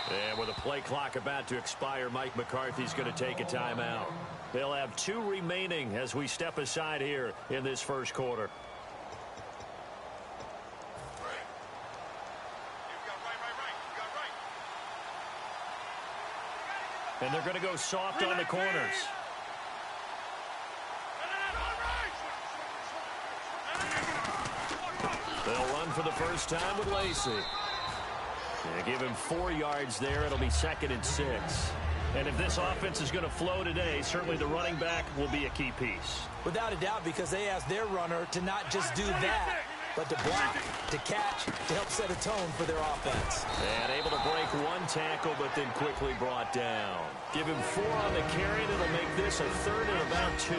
And with a play clock about to expire, Mike McCarthy's going to take a timeout. They'll have 2 remaining as we step aside here in this first quarter. And they're going to go soft on the corners. They'll run for the first time with Lacey. Yeah, give him 4 yards there. It'll be 2nd and 6. And if this offense is going to flow today, certainly the running back will be a key piece. Without a doubt, because they asked their runner to not just do that, but to block, to catch, to help set a tone for their offense. And able to break 1 tackle, but then quickly brought down. Give him 4 on the carry, and it'll make this a 3rd and about 2.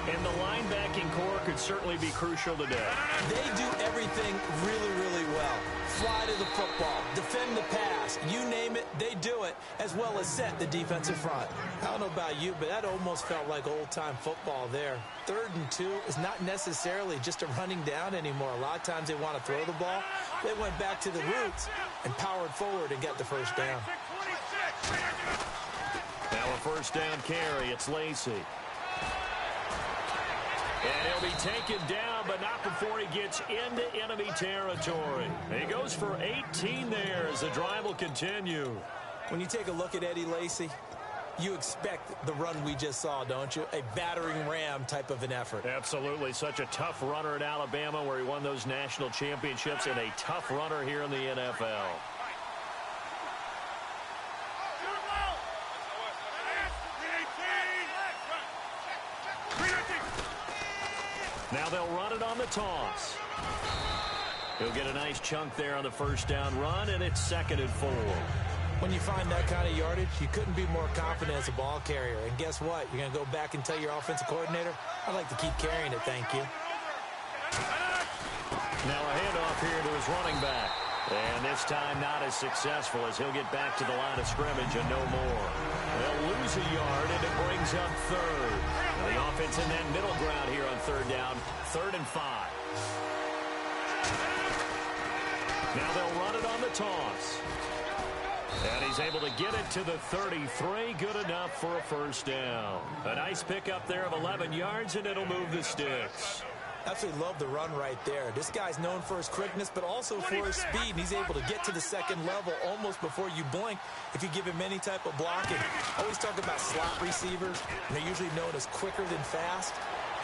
And the linebacking core could certainly be crucial today. They do everything really, really well. Fly to the football, defend the pass, you name it, they do it, as well as set the defensive front. I don't know about you, but that almost felt like old-time football there. 3rd and 2 is not necessarily just a running down anymore. A lot of times they want to throw the ball. They went back to the roots and powered forward and got the first down. Now a first down carry. It's Lacey. And he'll be taken down, but not before he gets into enemy territory. He goes for 18 there as the drive will continue. When you take a look at Eddie Lacy, you expect the run we just saw, don't you? A battering ram type of an effort. Absolutely. Such a tough runner at Alabama where he won those national championships, and a tough runner here in the NFL. Now they'll run it on the toss. He'll get a nice chunk there on the first down run, and it's 2nd and 4. When you find that kind of yardage, you couldn't be more confident as a ball carrier. And guess what? You're going to go back and tell your offensive coordinator, I'd like to keep carrying it, thank you. Now a handoff here to his running back. And this time not as successful as he'll get back to the line of scrimmage and no more. They'll lose a yard, and it brings up 3rd. And the offense in that middle ground here on 3rd down, 3rd and 5. Now they'll run it on the toss. And he's able to get it to the 33. Good enough for a first down. A nice pickup there of 11 yards, and it'll move the sticks. Absolutely love the run right there. This guy's known for his quickness, but also for his speed. And he's able to get to the 2nd level almost before you blink if you give him any type of blocking. I always talk about slot receivers, and they're usually known as quicker than fast.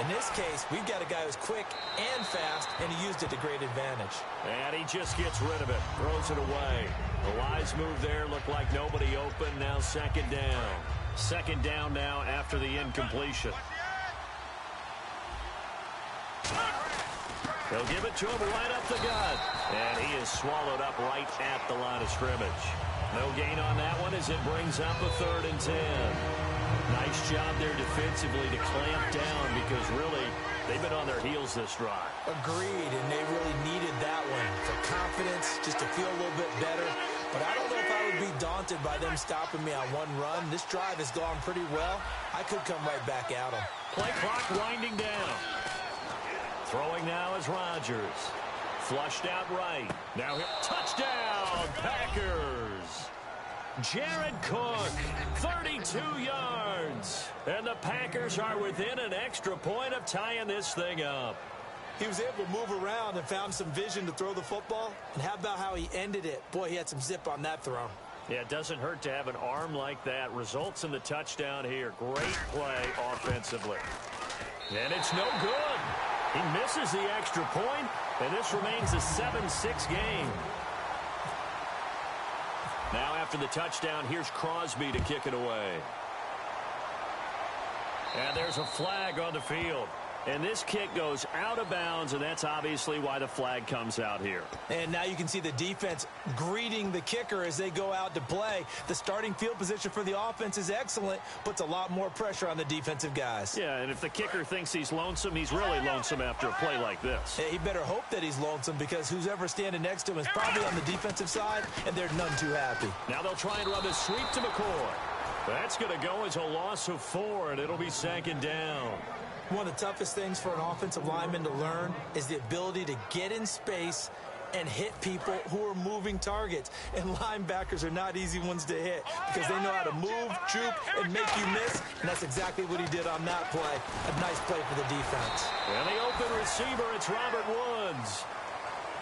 In this case, we've got a guy who's quick and fast, and he used it to great advantage. And he just gets rid of it, throws it away. The wise move there looked like nobody open. Now 2nd down. 2nd down now after the incompletion. They'll give it to him right up the gut. And he is swallowed up right at the line of scrimmage. No gain on that one as it brings up a 3rd and 10. Nice job there defensively to clamp down because really they've been on their heels this drive. Agreed, and they really needed that one for confidence, just to feel a little bit better. But I don't know if I would be daunted by them stopping me on one run. This drive has gone pretty well. I could come right back at them. Play clock winding down. Throwing now is Rodgers. Flushed out right. Now touchdown, Packers. Jared Cook, 32 yards. And the Packers are within an extra point of tying this thing up. He was able to move around and found some vision to throw the football. And how about how he ended it? Boy, he had some zip on that throw. Yeah, it doesn't hurt to have an arm like that. Results in the touchdown here. Great play offensively. And it's no good. He misses the extra point, and this remains a 7-6 game. Now after the touchdown, here's Crosby to kick it away. And there's a flag on the field. And this kick goes out of bounds, and that's obviously why the flag comes out here. And now you can see the defense greeting the kicker as they go out to play. The starting field position for the offense is excellent, puts a lot more pressure on the defensive guys. Yeah, and if the kicker thinks he's lonesome, he's really lonesome after a play like this. Yeah, he better hope that he's lonesome because who's ever standing next to him is probably on the defensive side, and they're none too happy. Now they'll try and run the sweep to McCoy. That's going to go as a loss of 4, and it'll be 2nd down. One of the toughest things for an offensive lineman to learn is the ability to get in space and hit people who are moving targets. And linebackers are not easy ones to hit because they know how to move, juke, and make you miss. And that's exactly what he did on that play. A nice play for the defense. And the open receiver, it's Robert Woods.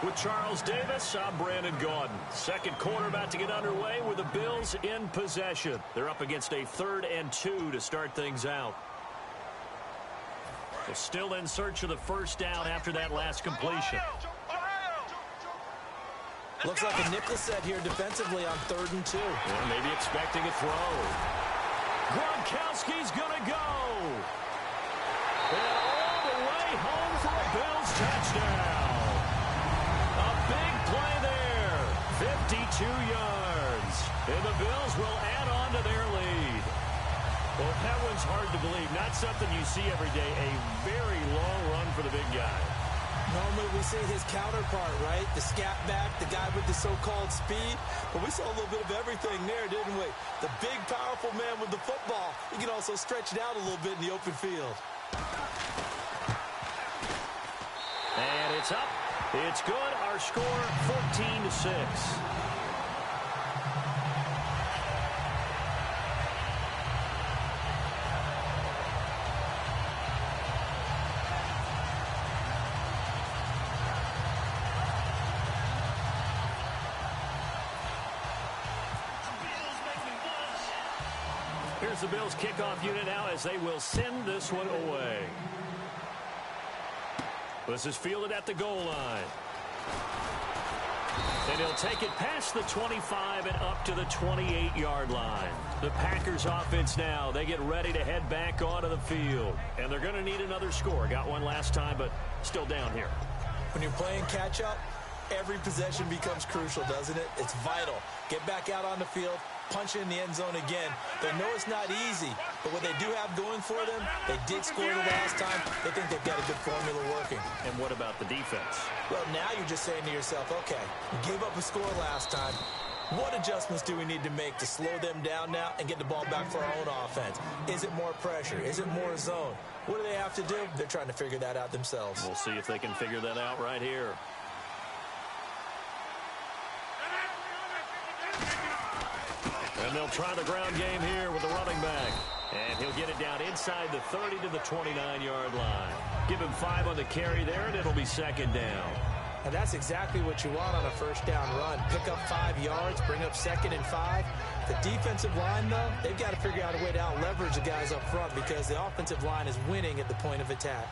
With Charles Davis, I'm Brandon Gaudin. Second quarter about to get underway with the Bills in possession. They're up against a 3rd and 2 to start things out. They're still in search of the first down after that last completion. Looks like a nickel set here defensively on 3rd and 2. Yeah, maybe expecting a throw. Gronkowski's going to go. And all the way home for a Bills touchdown. A big play there. 52 yards. And the Bills will add on to their lead. Well, that one's hard to believe. Not something you see every day. A very long run for the big guy. Normally we see his counterpart, right? The scat back, the guy with the so-called speed. But we saw a little bit of everything there, didn't we? The big, powerful man with the football. He can also stretch it out a little bit in the open field. And it's up. It's good. Our score, 14-6. Here's the Bills kickoff unit now as they will send this one away. This is fielded at the goal line. And he'll take it past the 25 and up to the 28-yard line. The Packers offense now, they get ready to head back onto the field. And they're going to need another score. Got one last time, but still down here. When you're playing catch-up, every possession becomes crucial, doesn't it? It's vital. Get back out on the field, punch in the end zone again. They know it's not easy, but what they do have going for them, they did score the last time. They think they've got a good formula working. And what about the defense? Well, now you're just saying to yourself, okay, we gave up a score last time. What adjustments do we need to make to slow them down now and get the ball back for our own offense? Is it more pressure? Is it more zone? What do they have to do? They're trying to figure that out themselves. We'll see if they can figure that out right here. And they'll try the ground game here with the running back. And he'll get it down inside the 30 to the 29-yard line. Give him 5 on the carry there, and it'll be second down. And that's exactly what you want on a first down run. Pick up 5 yards, bring up 2nd and 5. The defensive line, though, they've got to figure out a way to out-leverage the guys up front because the offensive line is winning at the point of attack.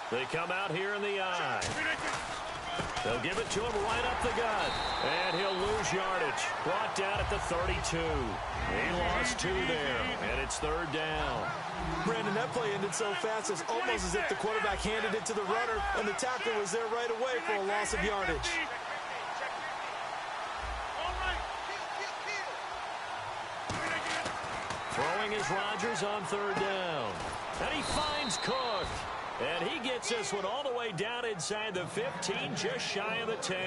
They come out here in the eye. They'll give it to him right up the gut. And he'll lose yardage. Brought down at the 32. He lost 2 there. And it's 3rd down. Brandon, that play ended so fast, it's almost as if the quarterback handed it to the runner, and the tackler was there right away for a loss of yardage. Throwing is Rodgers on 3rd down. And he finds Cook. And he gets this one all the way down inside the 15, just shy of the 10.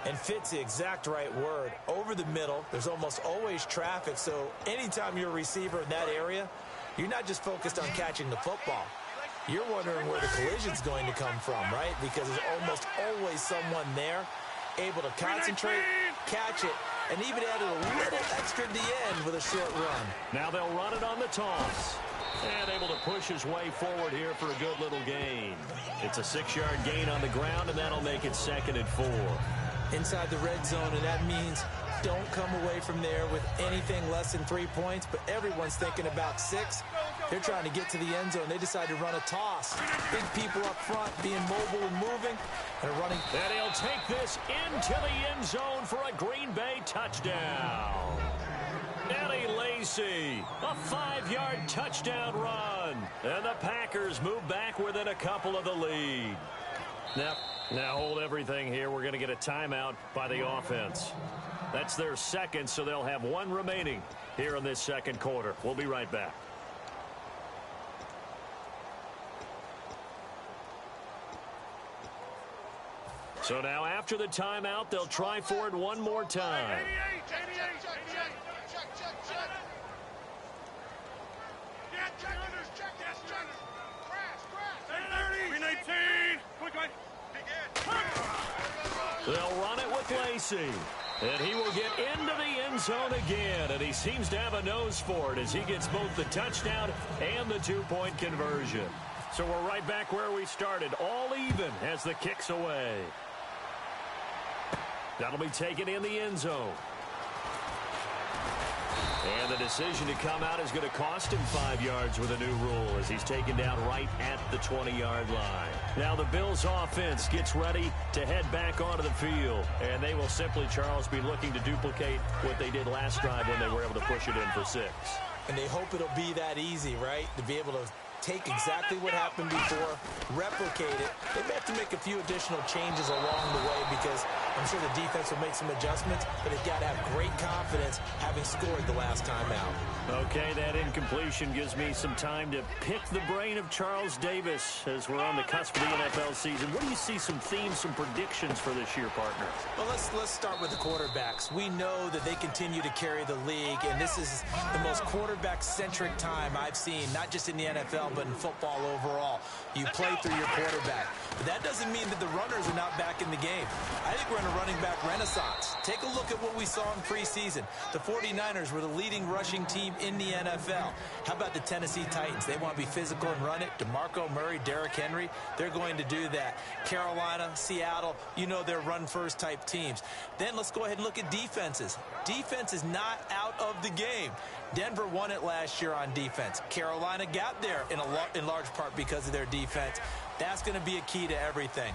And fit's the exact right word. Over the middle, there's almost always traffic, so anytime you're a receiver in that area, you're not just focused on catching the football. You're wondering where the collision's going to come from, right? Because there's almost always someone there able to concentrate, catch it, and even add a little extra at the end with a short run. Now they'll run it on the toss. And able to push his way forward here for a good little gain. It's a 6-yard gain on the ground, and that'll make it 2nd and 4. Inside the red zone, and that means don't come away from there with anything less than 3 points, but everyone's thinking about 6. They're trying to get to the end zone. They decide to run a toss. Big people up front being mobile and moving and running. And he'll take this into the end zone for a Green Bay touchdown. Eddie Lacy, a 5-yard touchdown run. And the Packers move back within a couple of the lead. Now hold everything here. We're going to get a timeout by the offense. That's their second, so they'll have 1 remaining here in this second quarter. We'll be right back. So now after the timeout, they'll try for it one more time. 88, check. Check. Yes, check. Crash. 319. Quick. They'll run it with Lacey. And he will get into the end zone again, and he seems to have a nose for it as he gets both the touchdown and the two-point conversion. So we're right back where we started, all even as the kick's away. That'll be taken in the end zone. And the decision to come out is going to cost him 5 yards with a new rule as he's taken down right at the 20-yard line. Now the Bills offense gets ready to head back onto the field. And they will simply, Charles, be looking to duplicate what they did last drive when they were able to push it in for 6. And they hope it'll be that easy, right? To be able to take exactly what happened before, replicate it. They may have to make a few additional changes along the way because I'm sure the defense will make some adjustments, but they've got to have great confidence having scored the last time out. Okay, that incompletion gives me some time to pick the brain of Charles Davis as we're on the cusp of the NFL season. What do you see some themes, some predictions for this year, partner? Well, let's start with the quarterbacks. We know that they continue to carry the league, and this is the most quarterback-centric time I've seen, not just in the NFL, but in football overall. You play through your quarterback. But that doesn't mean that the runners are not back in the game. I think we're in a running back renaissance. Take a look at what we saw in preseason. The 49ers were the leading rushing team in the NFL. How about the Tennessee Titans? They want to be physical and run it. DeMarco Murray, Derrick Henry, they're going to do that. Carolina, Seattle, you know they're run-first type teams. Then let's go ahead and look at defenses. Defense is not out of the game. Denver won it last year on defense. Carolina got there in large part because of their defense. That's going to be a key to everything.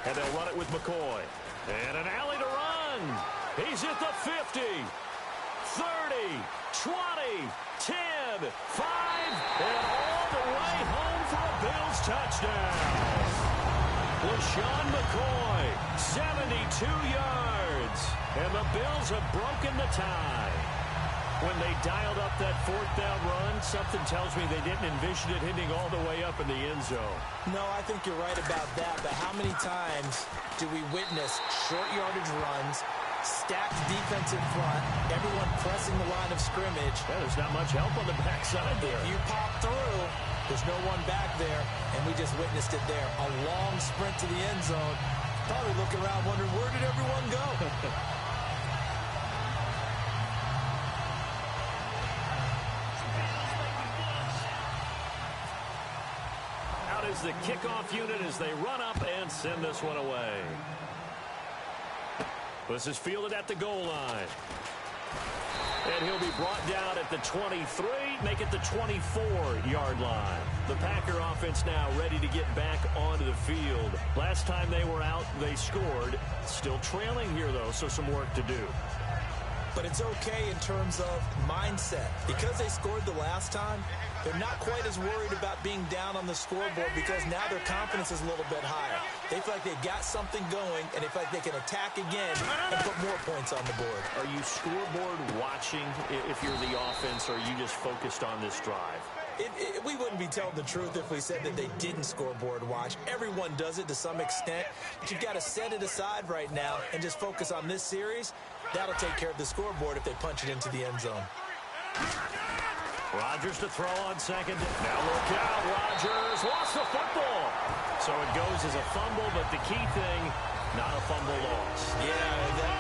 And they'll run it with McCoy. And an alley to run. He's at the 50, 30, 20, 10, 5, and all the way home for a Bills touchdown. LaShawn McCoy, 72 yards. And the Bills have broken the tie. When they dialed up that fourth down run, something tells me they didn't envision it hitting all the way up in the end zone. No, I think you're right about that, but how many times do we witness short yardage runs, stacked defensive front, everyone pressing the line of scrimmage? Yeah, there's not much help on the backside there. You pop through, there's no one back there, and we just witnessed it there. A long sprint to the end zone. Probably looking around wondering, where did everyone go? Is the kickoff unit as they run up and send this one away. This is fielded at the goal line. And he'll be brought down at the 23, make it the 24-yard line. The Packer offense now ready to get back onto the field. Last time they were out, they scored. Still trailing here, though, so some work to do. But it's okay in terms of mindset. Because they scored the last time, they're not quite as worried about being down on the scoreboard because now their confidence is a little bit higher. They feel like they've got something going, and they feel like they can attack again and put more points on the board. Are you scoreboard watching if you're the offense, or are you just focused on this drive? We wouldn't be telling the truth if we said that they didn't scoreboard watch. Everyone does it to some extent, but you've got to set it aside right now and just focus on this series. That'll take care of the scoreboard if they punch it into the end zone. Rodgers to throw on second. Now look out, Rodgers lost the football. So it goes as a fumble, but the key thing, not a fumble loss. Yeah,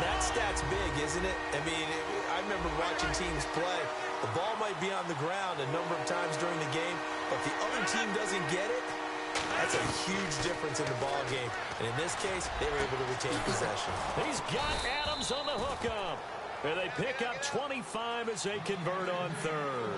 that stat's big, isn't it? I mean, I remember watching teams play. The ball might be on the ground a number of times during the game, but if the other team doesn't get it, that's a huge difference in the ball game. And in this case, they were able to retain possession. He's got Adams on the hookup. And they pick up 25 as they convert on third.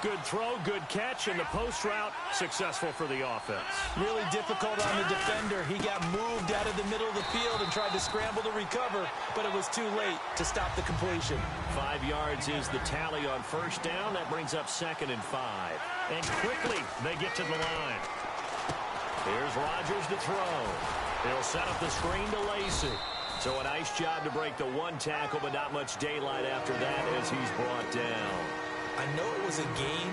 Good throw, good catch, and the post route successful for the offense. Really difficult on the defender. He got moved out of the middle of the field and tried to scramble to recover, but it was too late to stop the completion. 5 yards is the tally on first down. That brings up 2nd and 5. And quickly, they get to the line. Here's Rodgers to throw. He'll set up the screen to Lacey. So a nice job to break the one tackle, but not much daylight after that as he's brought down. I know it was a game,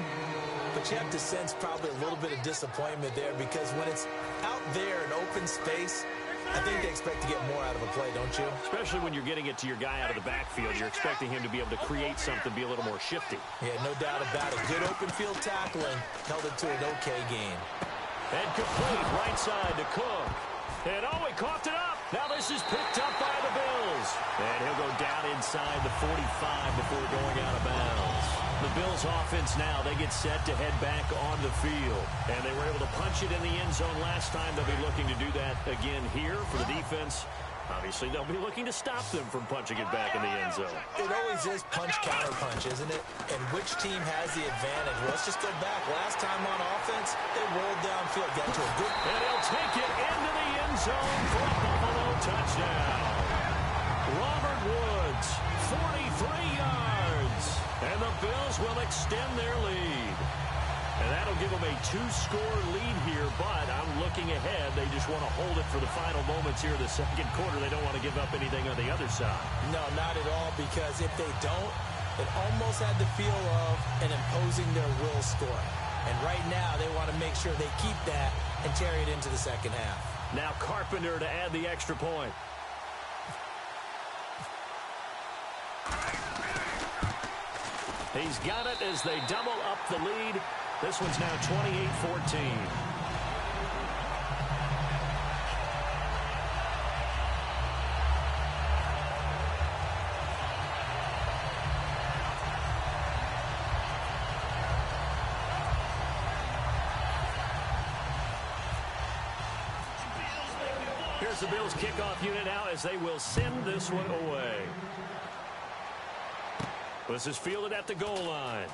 but you have to sense probably a little bit of disappointment there because when it's out there in open space, I think they expect to get more out of a play, don't you? Especially when you're getting it to your guy out of the backfield. You're expecting him to be able to create something, be a little more shifty. Yeah, no doubt about it. Good open field tackling held it to an okay game. And complete right side to Cook. And oh, he coughed it up. Now this is picked up by the Bills. And he'll go down inside the 45 before going out of bounds. The Bills offense now, they get set to head back on the field. And they were able to punch it in the end zone last time. They'll be looking to do that again here for the defense. Obviously, they'll be looking to stop them from punching it back in the end zone. It always is punch-counter-punch, isn't it? And which team has the advantage? Well, let's just go back. Last time on offense, they rolled downfield, got to a good... And he'll take it into the end zone for a Buffalo touchdown. Robert Woods, 43 yards. And the Bills will extend their lead. And that'll give them a 2-score lead here, but I'm looking ahead. They just want to hold it for the final moments here in the second quarter. They don't want to give up anything on the other side. No, not at all, because if they don't, it almost had the feel of an imposing their will score. And right now, they want to make sure they keep that and carry it into the second half. Now Carpenter to add the extra point. He's got it as they double up the lead. This one's now 28-14. Here's the Bills kickoff unit now as they will send this one away. This is fielded at the goal line.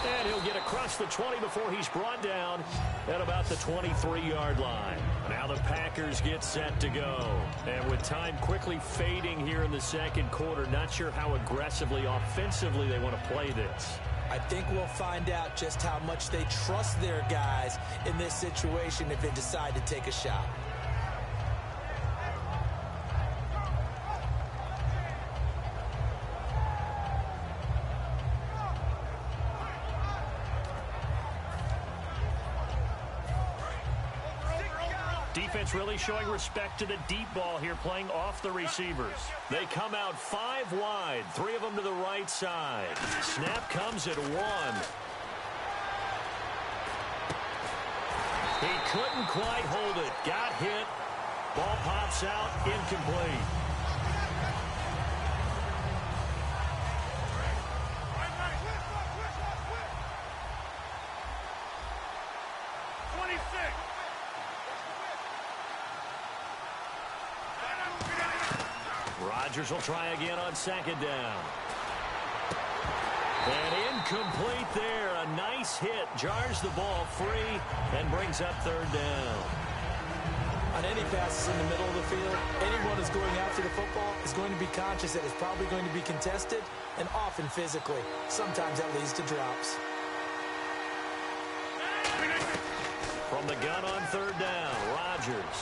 And he'll get across the 20 before he's brought down at about the 23-yard line. Now the Packers get set to go. And with time quickly fading here in the second quarter, not sure how aggressively, offensively they want to play this. I think we'll find out just how much they trust their guys in this situation if they decide to take a shot. Defense really showing respect to the deep ball here, playing off the receivers. They come out 5 wide, 3 of them to the right side. Snap comes at 1. He couldn't quite hold it. Got hit. Ball pops out, incomplete. Rodgers will try again on second down. And incomplete there. A nice hit. Jars the ball free and brings up third down. On any passes in the middle of the field, anyone who's going after the football is going to be conscious that it's probably going to be contested and often physically. Sometimes that leads to drops. From the gun on third down, Rodgers.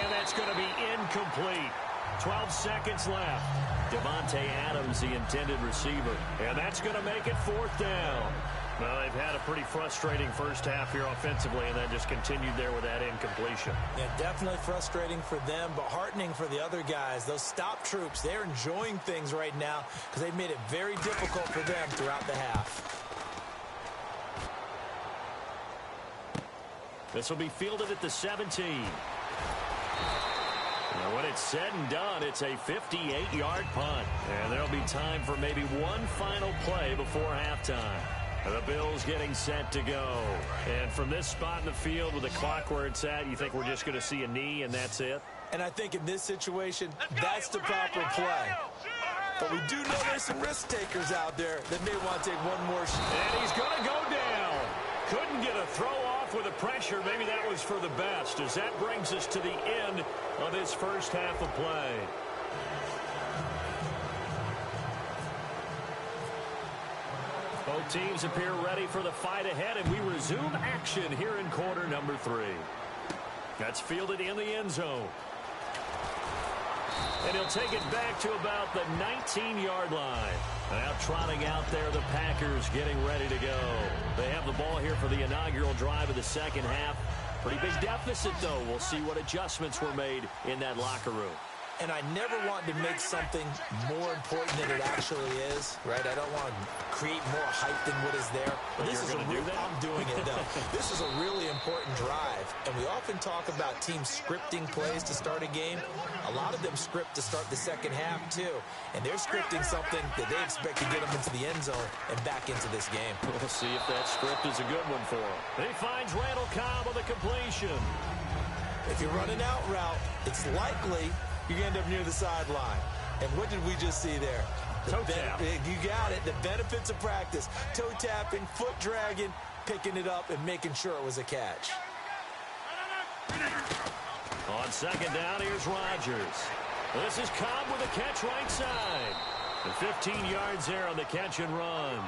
And that's going to be incomplete. 12 seconds left. Devontae Adams, the intended receiver. And that's going to make it fourth down. Well, they've had a pretty frustrating first half here offensively, and then just continued there with that incompletion. Yeah, definitely frustrating for them, but heartening for the other guys. Those stop troops, they're enjoying things right now because they've made it very difficult for them throughout the half. This will be fielded at the 17. Now, when it's said and done, it's a 58-yard punt. And there'll be time for maybe one final play before halftime. The Bills getting set to go. And from this spot in the field with the clock where it's at, you think we're just going to see a knee and that's it? And I think in this situation, that's the proper play. But we do know there's some risk takers out there that may want to take one more shot. And he's going to go down. Couldn't get a throw off with the pressure. Maybe that was for the best, as that brings us to the end of this first half of play. Both teams appear ready for the fight ahead, and we resume action here in quarter number 3. That's fielded in the end zone. And he'll take it back to about the 19-yard line. Now trotting out there, the Packers getting ready to go. They have the ball here for the inaugural drive of the second half. Pretty big deficit, though. We'll see what adjustments were made in that locker room. And I never want to make something more important than it actually is, right? I don't want to create more hype than what is there. But this is I'm doing it, though. This is a really important drive. And we often talk about teams scripting plays to start a game. A lot of them script to start the second half, too. And they're scripting something that they expect to get them into the end zone and back into this game. We'll see if that script is a good one for him. He finds Randall Cobb with a completion. If you're running out route, it's likely you end up near the sideline. And what did we just see there? Toe tap. You got it. The benefits of practice. Toe tapping, foot dragging, picking it up, and making sure it was a catch. On second down, here's Rodgers. This is Cobb with a catch right side. And 15 yards there on the catch and run.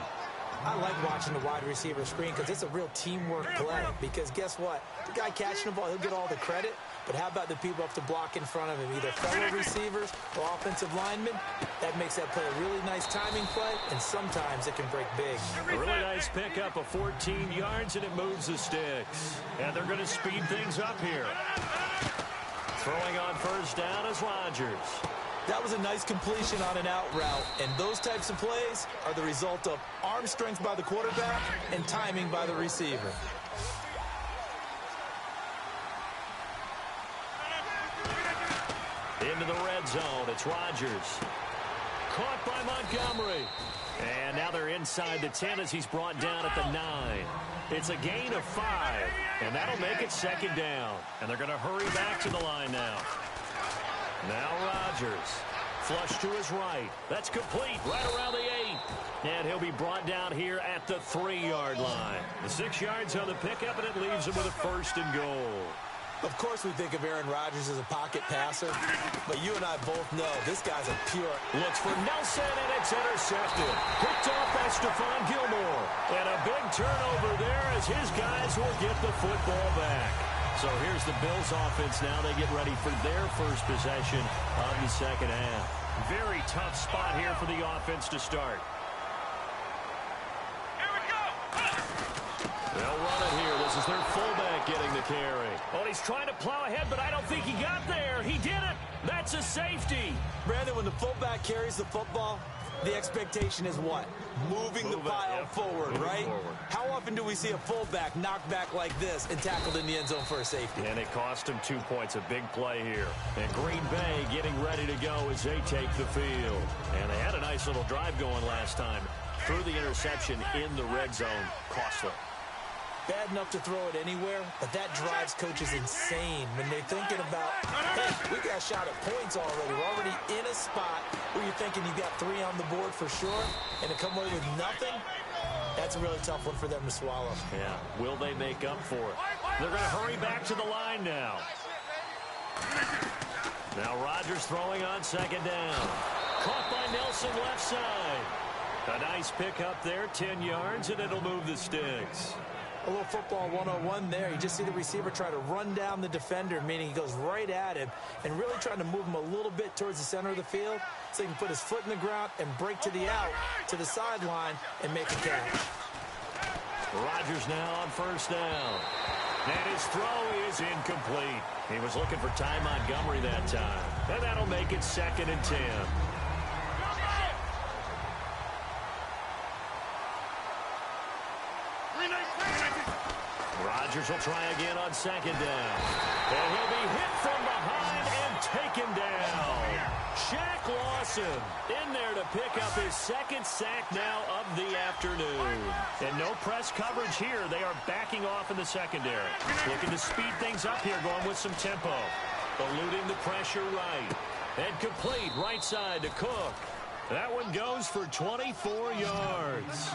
I like watching the wide receiver screen because it's a real teamwork play. Because guess what? The guy catching the ball, he'll get all the credit. But how about the people up to block in front of him, either fellow receivers or offensive linemen? That makes that play a really nice timing play, and sometimes it can break big. A really nice pickup of 14 yards, and it moves the sticks. And they're going to speed things up here. Throwing on first down is Rodgers. That was a nice completion on an out route, and those types of plays are the result of arm strength by the quarterback and timing by the receiver. Into the red zone, it's Rodgers. Caught by Montgomery. And now they're inside the 10 as he's brought down at the 9. It's a gain of 5, and that'll make it second down. And they're going to hurry back to the line now. Now Rodgers. Flush to his right. That's complete right around the 8. And he'll be brought down here at the 3-yard line. The 6 yards on the pickup, and it leaves him with a first and goal. Of course we think of Aaron Rodgers as a pocket passer, but you and I both know this guy's a pure... Looks for Nelson, and it's intercepted. Picked off by Stephon Gilmore. And a big turnover there as his guys will get the football back. So here's the Bills offense now. They get ready for their first possession of the second half. Very tough spot here for the offense to start. They'll run it here. This is their fullback getting the carry. Oh, he's trying to plow ahead, but I don't think he got there. He did it. That's a safety. Brandon, when the fullback carries the football, the expectation is what? Moving the pile forward, right? How often do we see a fullback knocked back like this and tackled in the end zone for a safety? And it cost him 2 points. A big play here. And Green Bay getting ready to go as they take the field. And they had a nice little drive going last time. Threw the interception in the red zone. Costly. Bad enough to throw it anywhere, but that drives coaches insane when they're thinking about, hey, we got a shot at points already. We're already in a spot where you're thinking you got 3 on the board for sure, and to come away with nothing, that's a really tough one for them to swallow. Yeah, will they make up for it? They're going to hurry back to the line now. Now Rodgers throwing on second down. Caught by Nelson left side. A nice pickup there, 10 yards, and it'll move the sticks. A little football 101 there. You just see the receiver try to run down the defender, meaning he goes right at him and really trying to move him a little bit towards the center of the field so he can put his foot in the ground and break to the out, to the sideline, and make a catch. Rodgers now on first down. And his throw is incomplete. He was looking for Ty Montgomery that time. And that'll make it second and 10. Rodgers will try again on second down. And he'll be hit from behind and taken down. Shaq Lawson in there to pick up his second sack now of the afternoon. And no press coverage here. They are backing off in the secondary. Looking to speed things up here, going with some tempo. Eluding the pressure right. And complete right side to Cook. That one goes for 24 yards.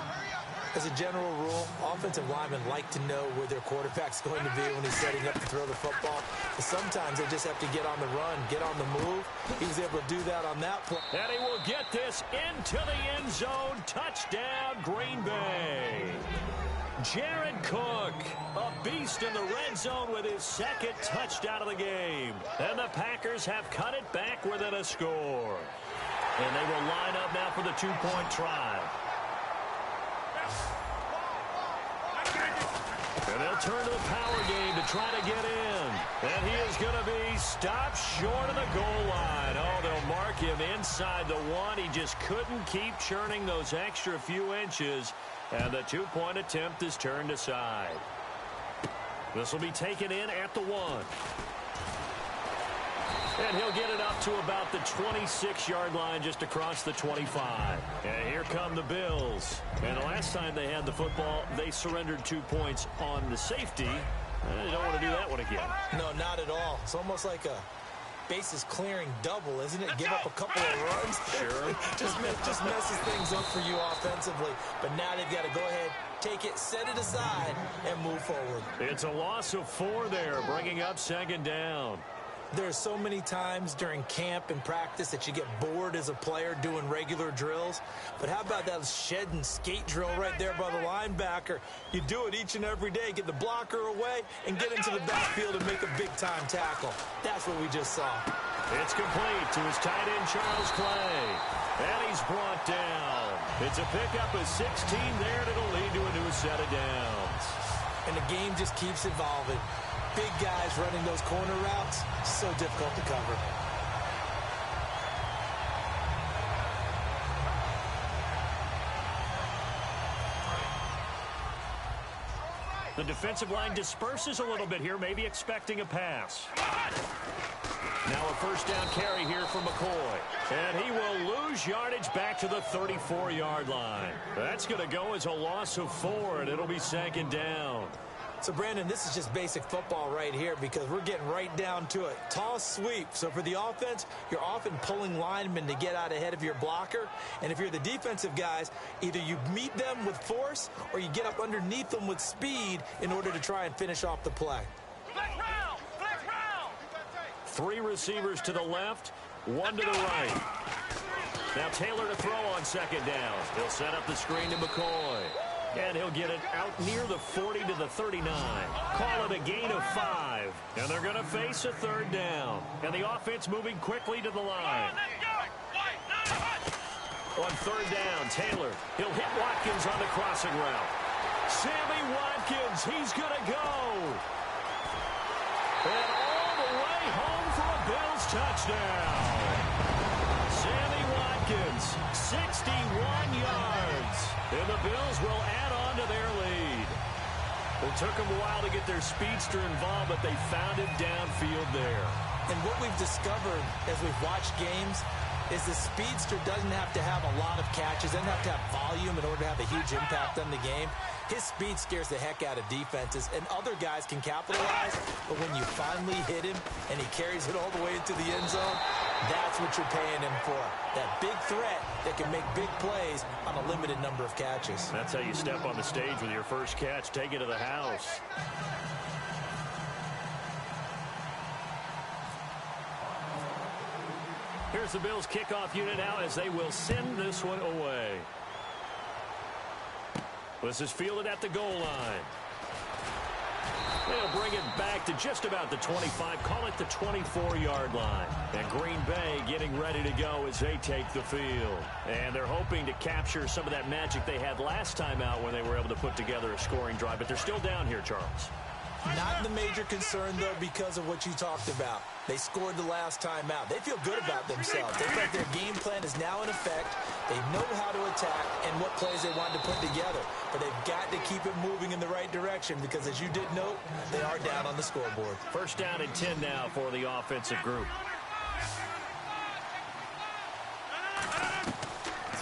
As a general rule, offensive linemen like to know where their quarterback's going to be when he's setting up to throw the football. But sometimes they just have to get on the run, get on the move. He was able to do that on that play. And he will get this into the end zone. Touchdown, Green Bay. Jared Cook, a beast in the red zone with his second touchdown of the game. And the Packers have cut it back within a score. And they will line up now for the two-point try. And they'll turn to the power game to try to get in. And he is going to be stopped short of the goal line. Oh, they'll mark him inside the one. He just couldn't keep churning those extra few inches. And the two-point attempt is turned aside. This will be taken in at the one. And he'll get it up to about the 26-yard line, just across the 25. And here come the Bills. And the last time they had the football, they surrendered 2 points on the safety. They don't want to do that one again. No, not at all. It's almost like a bases clearing double, isn't it? Give up a couple of runs. Sure. just messes things up for you offensively. But now they've got to go ahead, take it, set it aside, and move forward. It's a loss of 4 there, bringing up second down. There's so many times during camp and practice that you get bored as a player doing regular drills. But how about that shed and skate drill right there by the linebacker? You do it each and every day. Get the blocker away and get into the backfield and make a big-time tackle. That's what we just saw. It's complete to his tight end, Charles Clay. And he's brought down. It's a pickup of 16 there, and it'll lead to a new set of downs. And the game just keeps evolving. Big guys running those corner routes, so difficult to cover. The defensive line disperses a little bit here, maybe expecting a pass. Now a first down carry here for McCoy. And he will lose yardage back to the 34-yard line. That's going to go as a loss of 4, and it'll be second down. So, Brandon, this is just basic football right here because we're getting right down to it. Toss sweep. So, for the offense, you're often pulling linemen to get out ahead of your blocker. And if you're the defensive guys, either you meet them with force or you get up underneath them with speed in order to try and finish off the play. Flex round! Flex round! 3 receivers to the left, 1 to the right. Now Taylor to throw on second down. He'll set up the screen to McCoy. And he'll get it out near the 40 to the 39. Call it a gain of 5. And they're going to face a third down. And the offense moving quickly to the line. On third down, Taylor. He'll hit Watkins on the crossing route. Sammy Watkins, he's going to go. And all the way home for a Bills touchdown. Sammy Watkins, 61 yards. And the Bills will add on to their lead. It took them a while to get their speedster involved, but they found him downfield there. And what we've discovered as we've watched games is the speedster doesn't have to have a lot of catches, doesn't have to have volume in order to have a huge impact on the game. His speed scares the heck out of defenses, and other guys can capitalize, but when you finally hit him and he carries it all the way into the end zone, that's what you're paying him for. That big threat that can make big plays on a limited number of catches. That's how you step on the stage with your first catch. Take it to the house. Here's the Bills kickoff unit now as they will send this one away. This is fielded at the goal line. They'll bring it back to just about the 25, call it the 24-yard line. And Green Bay getting ready to go as they take the field. And they're hoping to capture some of that magic they had last time out when they were able to put together a scoring drive. But they're still down here, Charles. Not the major concern, though, because of what you talked about. They scored the last time out. They feel good about themselves. They feel like their game plan is now in effect. They know how to attack and what plays they want to put together. But they've got to keep it moving in the right direction because, as you did note, they are down on the scoreboard. First down and 10 now for the offensive group.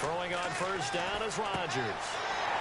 Throwing on first down is Rodgers.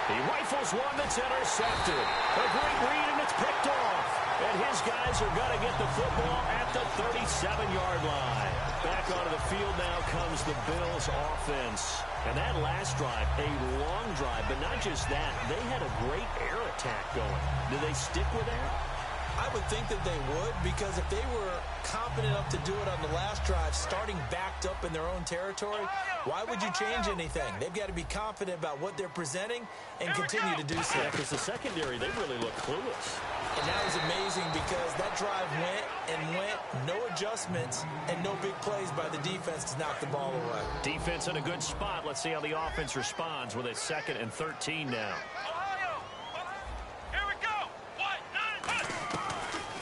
He rifles one that's intercepted. A great read, and it's picked off. And his guys are going to get the football at the 37-yard line. Back onto the field now comes the Bills offense. And that last drive, a long drive, but not just that. They had a great air attack going. Do they stick with that? I would think that they would, because if they were confident enough to do it on the last drive, starting backed up in their own territory, why would you change anything? They've got to be confident about what they're presenting and continue to do so. Yeah, because the secondary, they really look clueless. And that was amazing because that drive went and went, no adjustments, and no big plays by the defense to knock the ball away. Defense in a good spot. Let's see how the offense responds with a 2nd and 13 now.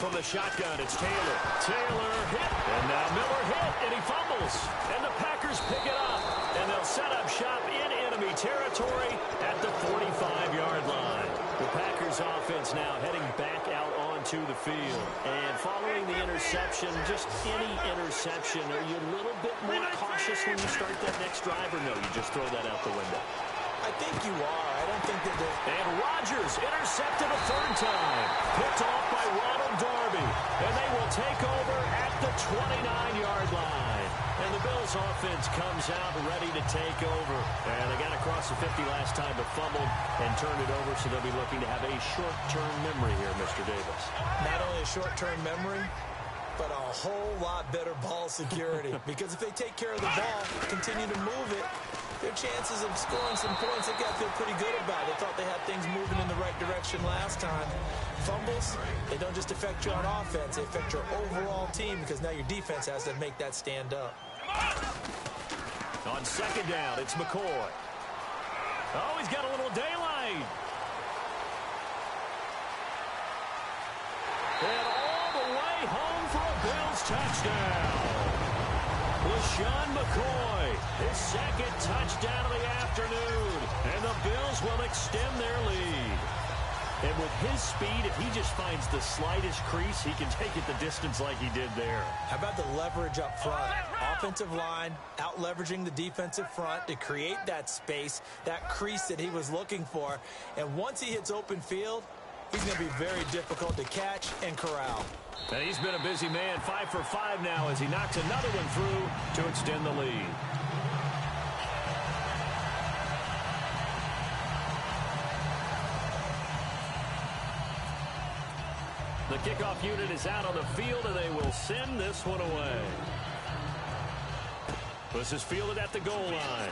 from the shotgun. It's Taylor. Taylor hit. And now Miller hit, and he fumbles. And the Packers pick it up. And they'll set up shop in enemy territory at the 45-yard line. The Packers offense now heading back out onto the field. And following the interception, just any interception, are you a little bit more cautious when you start that next drive, or no, you just throw that out the window? I think you are. I don't think that And Rodgers intercepted a third time. Picked off by Ronald Darby. And they will take over at the 29-yard line. And the Bills offense comes out ready to take over. And they got across the 50 last time, but fumbled and turned it over, so they'll be looking to have a short-term memory here, Mr. Davis. not only a short-term memory, but a whole lot better ball security. Because if they take care of the ball, continue to move it, their chances of scoring some points, they've got to feel pretty good about it. They thought they had things moving in the right direction last time. Fumbles, they don't just affect you on offense, they affect your overall team, because now your defense has to make that stand up. On second down, it's McCoy. Oh, he's got a little daylight. And all the way home for a Bills touchdown. LaShawn McCoy, his second touchdown of the afternoon. And the Bills will extend their lead. And with his speed, if he just finds the slightest crease, he can take it the distance like he did there. How about the leverage up front? Offensive line out-leveraging the defensive front to create that space, that crease that he was looking for. And once he hits open field, he's going to be very difficult to catch and corral. And he's been a busy man, 5 for 5 now as he knocks another one through to extend the lead. The kickoff unit is out on the field, and they will send this one away. This is fielded at the goal line.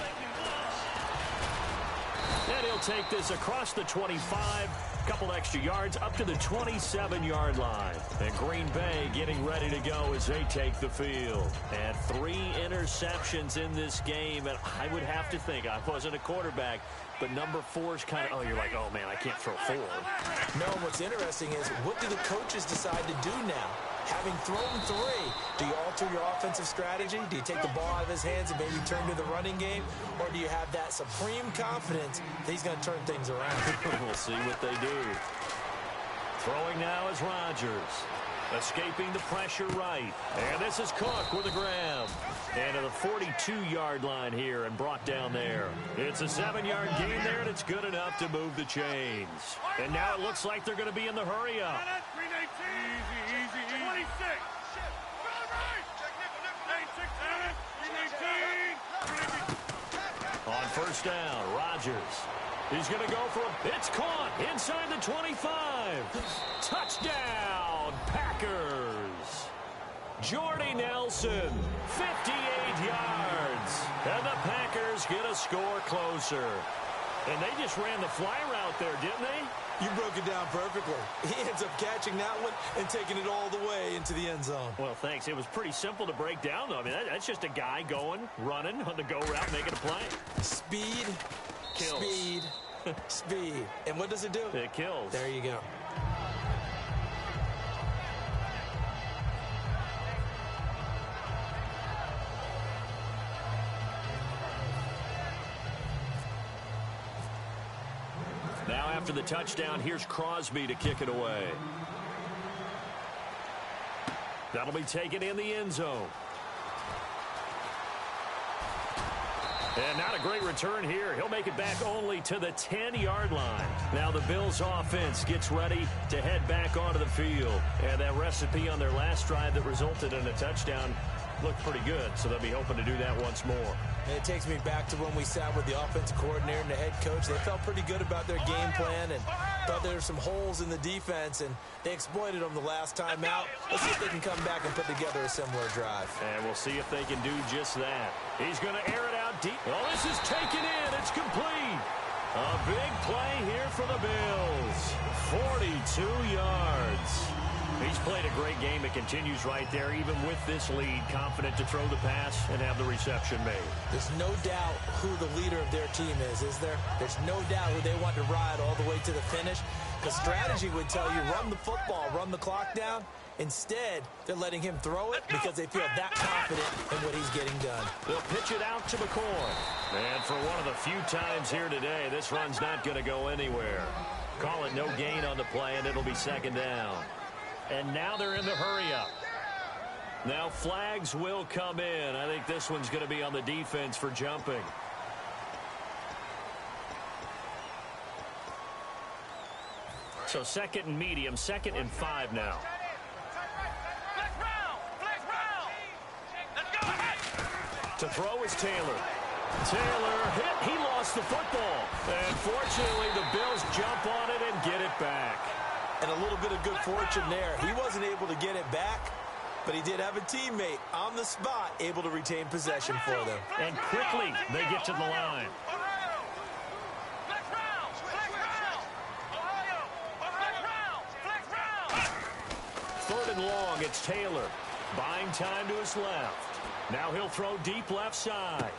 And he'll take this across the 25, couple extra yards up to the 27-yard line. And Green Bay getting ready to go as they take the field. And 3 interceptions in this game, and I would have to think, I wasn't a quarterback, but number 4 is kind of, oh, you're like, oh, man, I can't throw 4. No, what's interesting is, what do the coaches decide to do now? Having thrown 3, do you alter your offensive strategy? Do you take the ball out of his hands and maybe turn to the running game? Or do you have that supreme confidence that he's going to turn things around? We'll see what they do. Throwing now is Rodgers. Escaping the pressure right. And this is Cook with a grab. And to the 42-yard line here and brought down there. It's a 7-yard gain there, and it's good enough to move the chains. And now it looks like they're going to be in the hurry-up. Easy. 26. On first down, Rodgers. He's going to go for a... It's caught inside the 25. Touchdown, Packers. Jordy Nelson, 58 yards. And the Packers get a score closer. And they just ran the fly route there, didn't they? You broke it down perfectly. He ends up catching that one and taking it all the way into the end zone. Well, thanks. It was pretty simple to break down, though. I mean, that's just a guy going, running on the go route, making a play. Speed, kills. Speed, speed. And what does it do? It kills. There you go. Now after the touchdown, here's Crosby to kick it away. That'll be taken in the end zone. And not a great return here. He'll make it back only to the 10-yard line. Now the Bills offense gets ready to head back onto the field. And that recipe on their last drive that resulted in a touchdown looked pretty good, so they'll be hoping to do that once more. And it takes me back to when we sat with the offensive coordinator and the head coach. They felt pretty good about their game plan and thought there were some holes in the defense, and they exploited them the last time out. Let's see if they can come back and put together a similar drive. And we'll see if they can do just that. He's going to air it out deep. Oh, this is taken in. It's complete. A big play here for the Bills. 42 yards. He's played a great game. It continues right there, even with this lead, confident to throw the pass and have the reception made. There's no doubt who the leader of their team is there? There's no doubt who they want to ride all the way to the finish. because strategy would tell you run the football, run the clock down. Instead, they're letting him throw it because they feel that confident in what he's getting done. They'll pitch it out to McCoy. And for one of the few times here today, this run's not going to go anywhere. Call it no gain on the play, and it'll be second down. And now they're in the hurry-up. Now flags will come in. I think this one's going to be on the defense for jumping. So second and medium, 2nd and 5 now. To throw is Taylor. Taylor hit. He lost the football. And fortunately, the Bills jump on it and get it back. And a little bit of good fortune there. He wasn't able to get it back, but he did have a teammate on the spot able to retain possession for them. And quickly, they get to the line. Third and long, it's Taylor. Buying time to his left. Now he'll throw deep left side.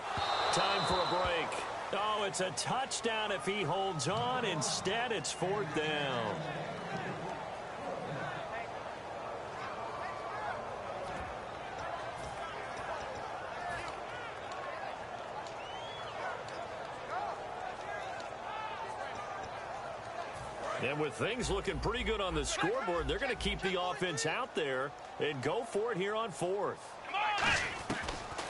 Time for a break. Oh, it's a touchdown if he holds on. Instead, it's 4th down. And with things looking pretty good on the scoreboard, they're going to keep the offense out there and go for it here on 4th.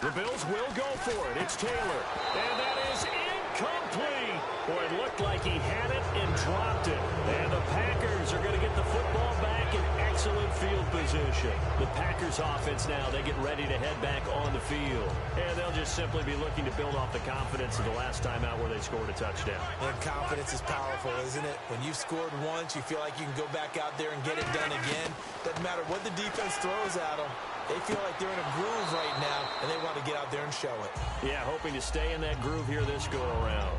The Bills will go for it. It's Taylor. And that is incomplete. Boy, it looked like he had it and dropped it. And the Packers are going to get the football back in excellent field position. The Packers offense now, they get ready to head back on the field. And they'll just simply be looking to build off the confidence of the last time out where they scored a touchdown. And confidence is powerful, isn't it? When you've scored once, you feel like you can go back out there and get it done again. Doesn't matter what the defense throws at them. They feel like they're in a groove right now, and they want to get out there and show it. Yeah, hoping to stay in that groove here this go-around.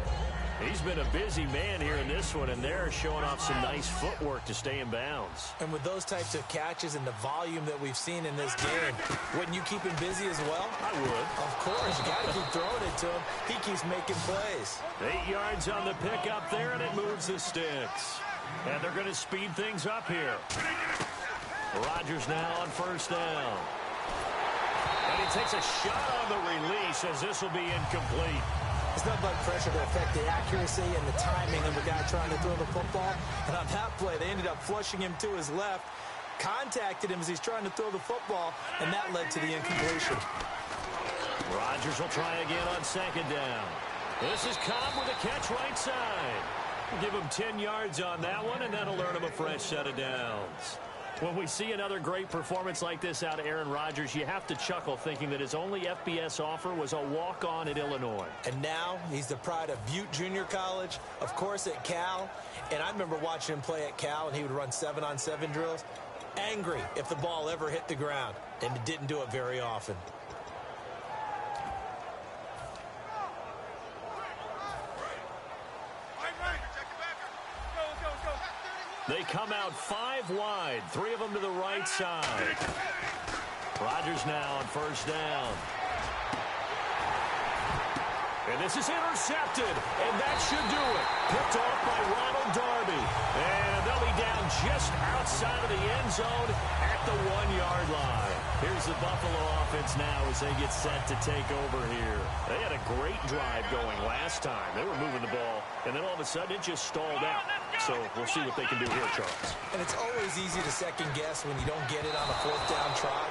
He's been a busy man here in this one, and they're showing off some nice footwork to stay in bounds. And with those types of catches and the volume that we've seen in this game, wouldn't you keep him busy as well? I would. Of course. You got to keep throwing it to him. He keeps making plays. 8 yards on the pickup there, and it moves the sticks. And they're going to speed things up here. Rodgers now on 1st down. And he takes a shot on the release as this will be incomplete. It's not like pressure to affect the accuracy and the timing of the guy trying to throw the football. And on that play, they ended up flushing him to his left, contacted him as he's trying to throw the football, and that led to the incompletion. Rodgers will try again on 2nd down. This is Cobb with a catch right side. We'll give him 10 yards on that one, and that'll earn him a fresh set of downs. When we see another great performance like this out of Aaron Rodgers, you have to chuckle thinking that his only FBS offer was a walk-on at Illinois. And now he's the pride of Butte Junior College, of course at Cal. And I remember watching him play at Cal, and he would run 7-on-7 drills. Angry if the ball ever hit the ground, and it didn't do it very often. They come out 5 wide, 3 of them to the right side. Rodgers now on 1st down. And this is intercepted, and that should do it. Picked off by Ronald Darby. And they'll be down just outside of the end zone at the 1-yard line. Here's the Buffalo offense now as they get set to take over here. They had a great drive going last time. They were moving the ball, and then all of a sudden it just stalled out. So we'll see what they can do here, Charles. And it's always easy to second guess when you don't get it on a 4th down try.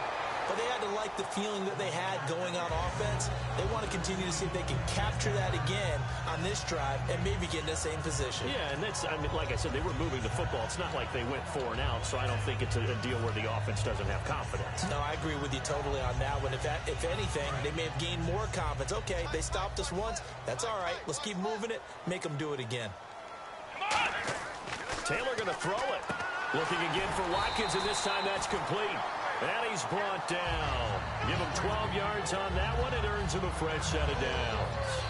But they had to like the feeling that they had going on offense. They want to continue to see if they can capture that again on this drive and maybe get in the same position. Yeah, and that's, I mean, like I said, they were moving the football. It's not like they went 4 and out, so I don't think it's a deal where the offense doesn't have confidence. No, I agree with you totally on that one. If anything, they may have gained more confidence. Okay, they stopped us once. That's all right. Let's keep moving it. Make them do it again. Taylor going to throw it. Looking again for Watkins, and this time that's complete. And he's brought down. Give him 12 yards on that one. It earns him a fresh set of downs.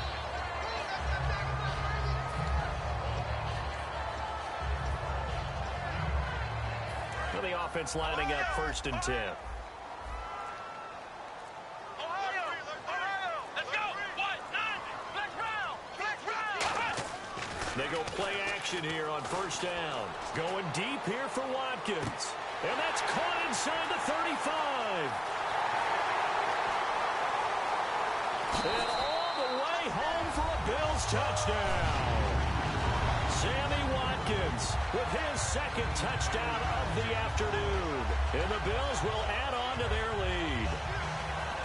Well, the offense lining up 1st and 10. They go play action here on first down. Going deep here for Watkins. And that's caught inside the 35. And all the way home for a Bills touchdown. Sammy Watkins with his second touchdown of the afternoon. And the Bills will add on to their lead.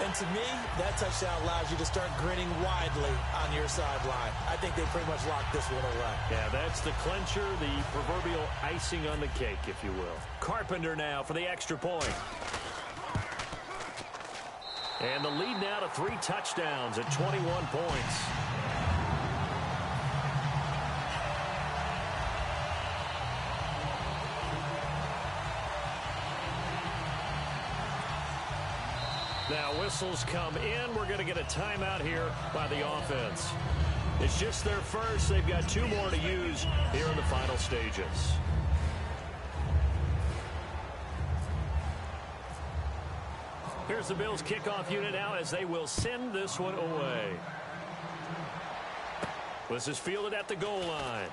And to me, that touchdown allows you to start grinning widely on your sideline. I think they pretty much locked this one away. Yeah, that's the clincher, the proverbial icing on the cake, if you will. Carpenter now for the extra point. And the lead now to 3 touchdowns at 21 points. Now whistles come in. We're going to get a timeout here by the offense. It's just their first. They've got 2 more to use here in the final stages. Here's the Bills kickoff unit now as they will send this one away. This is fielded at the goal line.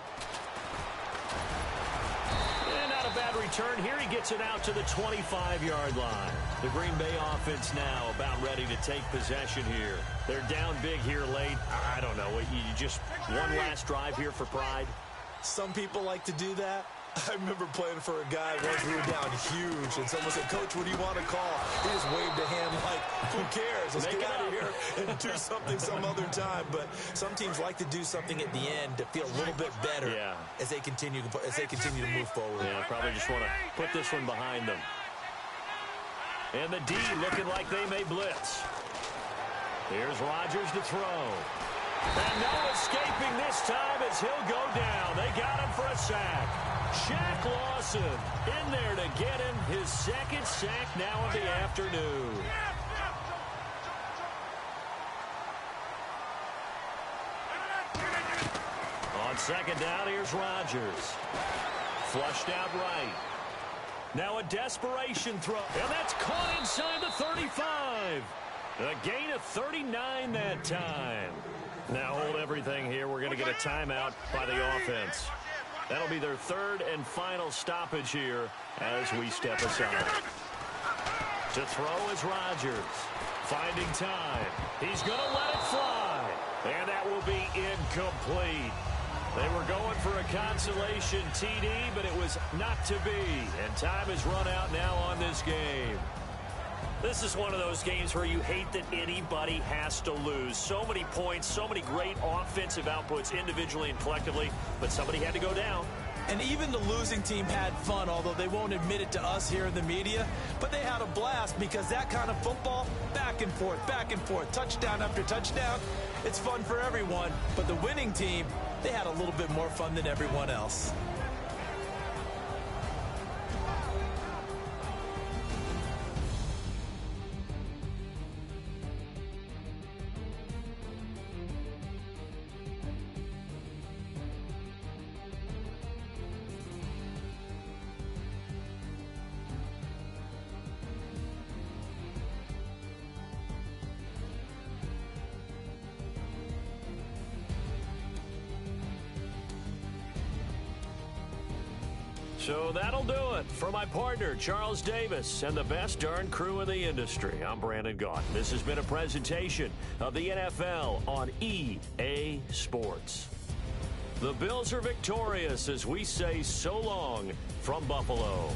And not a bad return here. He gets it out to the 25-yard line. The Green Bay offense now about ready to take possession here. They're down big here late. I don't know. You just one last drive here for pride? Some people like to do that. I remember playing for a guy once we were down huge, and someone said, "Coach, what do you want to call?" He just waved a hand like, who cares? Let's get out of here and do something some other time. But some teams like to do something at the end to feel a little bit better as they continue to move forward. Yeah, probably just want to put this one behind them. And the D looking like they may blitz. Here's Rodgers to throw. And no escaping this time as he'll go down. They got him for a sack. Shaq Lawson in there to get him his second sack now of the afternoon. On second down, here's Rodgers. Flushed out right. Now a desperation throw. And that's caught inside the 35. A gain of 39 that time. Now hold everything here. We're going to get a timeout by the offense. That'll be their third and final stoppage here as we step aside. To throw is Rodgers. Finding time. He's going to let it fly. And that will be incomplete. They were going for a consolation TD, but it was not to be. And time is run out now on this game. This is one of those games where you hate that anybody has to lose. So many points, so many great offensive outputs individually and collectively, but somebody had to go down. And even the losing team had fun, although they won't admit it to us here in the media. But they had a blast because that kind of football, back and forth, touchdown after touchdown, it's fun for everyone. But the winning team, they had a little bit more fun than everyone else. So that'll do it for my partner, Charles Davis, and the best darn crew in the industry. I'm Brandon Gaughan. This has been a presentation of the NFL on EA Sports. The Bills are victorious as we say so long from Buffalo.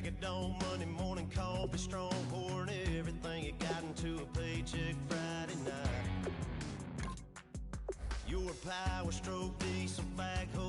Crack of dawn, Monday morning coffee, strong pouring everything you got into a paycheck Friday night. Your power stroke diesel backhoe